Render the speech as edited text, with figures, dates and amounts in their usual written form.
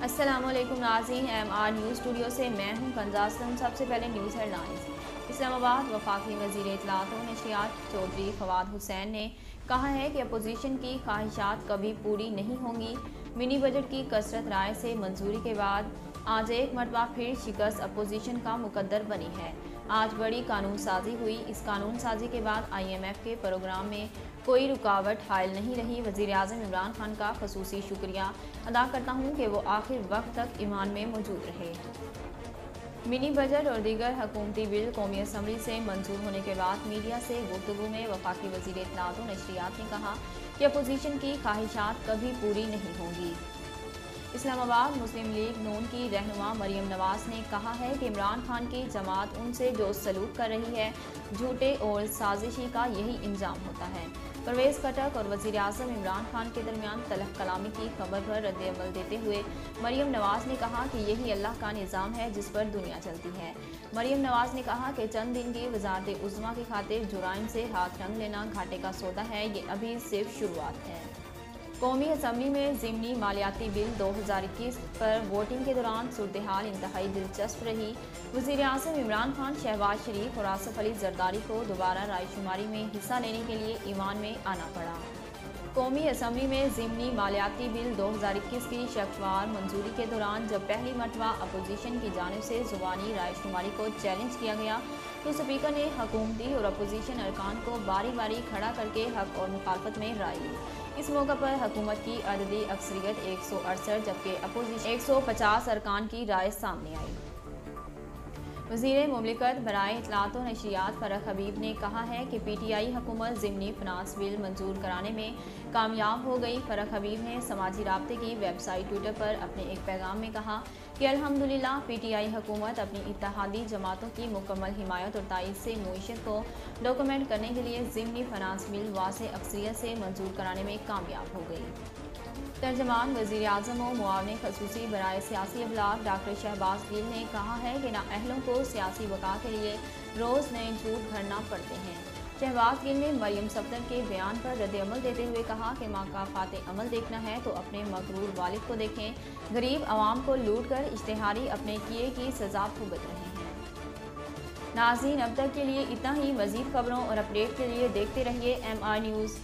السلام علیکم ناظرین، MR نیوز اسٹوڈیو سے میں ہوں کنزا اسلم۔ سب سے پہلے نیوز ہیڈ لائنز۔ اسلام آباد وفاقی وزیر اطلاعات و نشریات چودھری فواد حسین نے کہا ہے کہ اپوزیشن کی خواہشات کبھی پوری نہیں ہوں گی۔ منی بجٹ کی کثرت رائے سے منظوری کے بعد آج ایک مرتبہ پھر شکست اپوزیشن کا مقدر بنی ہے۔ آج بڑی قانون سازی ہوئی۔ اس قانون سازی کے بعد IMF کے پروگرام میں کوئی رکاوٹ حائل نہیں رہی۔ وزیر اعظم عمران خان کا خصوصی شکریہ ادا کرتا ہوں کہ وہ آخر وقت تک ایوان میں موجود رہے۔ منی بجٹ اور دیگر حکومتی بل قومی اسمبلی سے منظور ہونے کے بعد میڈیا سے گفتگو میں وفاقی وزیر اطلاعات و نشریات نے کہا کہ اپوزیشن کی خواہشات کبھی پوری نہیں ہوں گی۔ اسلام آباد مسلم لیگ نون کی رہنما مریم نواز نے کہا ہے کہ عمران خان کی جماعت ان سے جو سلوک کر رہی ہے، جھوٹے اور سازشی کا یہی انجام ہوتا ہے۔ پرویز خٹک اور وزیر اعظم عمران خان کے درمیان تلخ کلامی کی خبر پر رد عمل دیتے ہوئے مریم نواز نے کہا کہ یہی اللہ کا نظام ہے جس پر دنیا چلتی ہے۔ مریم نواز نے کہا کہ چند دن کی وزارت عظمیٰ کی خاطر جرائم سے ہاتھ رنگ لینا گھاٹے کا سودا ہے، یہ ابھی صرف شروعات ہے۔ قومی اسمبلی میں ضمنی مالیاتی بل 2021 پر ووٹنگ کے دوران صورتحال انتہائی دلچسپ رہی۔ وزیر اعظم عمران خان، شہباز شریف اور آصف علی زرداری کو دوبارہ رائے شماری میں حصہ لینے کے لیے ایوان میں آنا پڑا۔ قومی اسمبلی میں ضمنی مالیاتی بل 2021 کی شکوار منظوری کے دوران جب پہلی مرتبہ اپوزیشن کی جانب سے زبانی رائے شماری کو چیلنج کیا گیا تو اسپیکر نے حکومتی اور اپوزیشن ارکان کو باری باری کھڑا کر کے حق اور مخالفت میں رائے لی۔ اس موقع پر حکومت کی عددی اکثریت 168 جبکہ اپوزیشن 150 ارکان کی رائے سامنے آئی۔ وزیر مملکت برائے اطلاعات و نشریات فرح حبیب نے کہا ہے کہ PTI حکومت ضمنی فنانس بل منظور کرانے میں کامیاب ہو گئی۔ فرح حبیب نے سماجی رابطے کی ویب سائٹ ٹویٹر پر اپنے ایک پیغام میں کہا کہ الحمدللہ PTI حکومت اپنی اتحادی جماعتوں کی مکمل حمایت اور تائید سے معیشت کو ڈاکومنٹ کرنے کے لیے ضمنی فنانس بل واسع اکثریت سے منظور کرانے میں کامیاب ہو گئی۔ ترجمان وزیر اعظم و معاون خصوصی برائے سیاسی ابلاغ ڈاکٹر شہباز گل نے کہا ہے کہ نااہلوں کو سیاسی بقا کے لیے روز نئے جھوٹ گھڑنا پڑتے ہیں۔ شہباز گل نے مریم صفدر کے بیان پر رد عمل دیتے ہوئے کہا کہ مکافات عمل دیکھنا ہے تو اپنے مغرور والد کو دیکھیں، غریب عوام کو لوٹ کر اشتہاری اپنے کیے کی سزا بھگت رہے ہیں۔ ناظرین، اب تک کے لیے اتنا ہی۔ مزید خبروں اور اپڈیٹ کے لیے دیکھتے رہیے MR نیوز۔